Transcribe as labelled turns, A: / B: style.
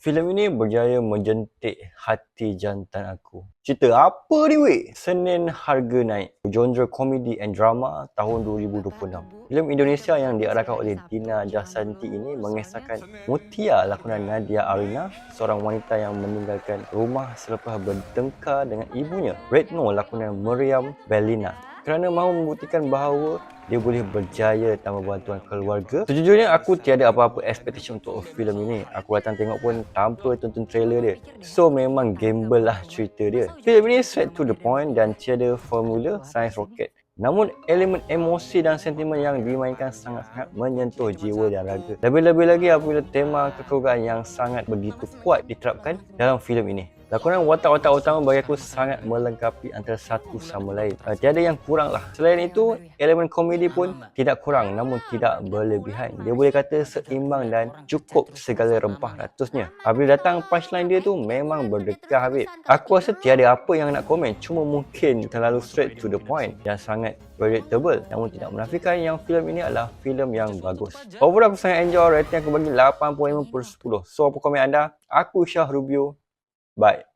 A: Filem ini berjaya menjentik hati jantan aku. Cerita apa ni weh? Senin harga naik. Genre komedi and drama tahun 2026. Filem Indonesia yang diarahkan oleh Dina Jasanti ini mengisahkan Mutia lakonan Nadia Arina, seorang wanita yang meninggalkan rumah selepas bertengkar dengan ibunya. Retno lakonan Meriam Bellina, kerana mahu membuktikan bahawa dia boleh berjaya tanpa bantuan keluarga. Sejujurnya aku tiada apa-apa expectation untuk filem ini. Aku datang tengok pun tanpa tonton trailer dia. So memang gamble lah cerita dia. Filem ini straight to the point dan tiada formula science rocket. Namun elemen emosi dan sentimen yang dimainkan sangat-sangat menyentuh jiwa dan raga. Lebih-lebih lagi apabila tema kekeluargaan yang sangat begitu kuat diterapkan dalam filem ini. Lakonan watak-watak utama bagi aku sangat melengkapi antara satu sama lain. Tiada yang kurang lah. Selain itu, elemen komedi pun tidak kurang namun tidak berlebihan. Dia boleh kata seimbang dan cukup segala rempah ratusnya. Apabila datang punchline dia tu memang berdekah habis. Aku rasa tiada apa yang nak komen. Cuma mungkin terlalu straight to the point dan sangat predictable. Namun tidak menafikan yang filem ini adalah filem yang bagus. Overall aku sangat enjoy. Rating aku bagi 8.5/10. So apa komen anda? Aku Syah Rubio. Bye.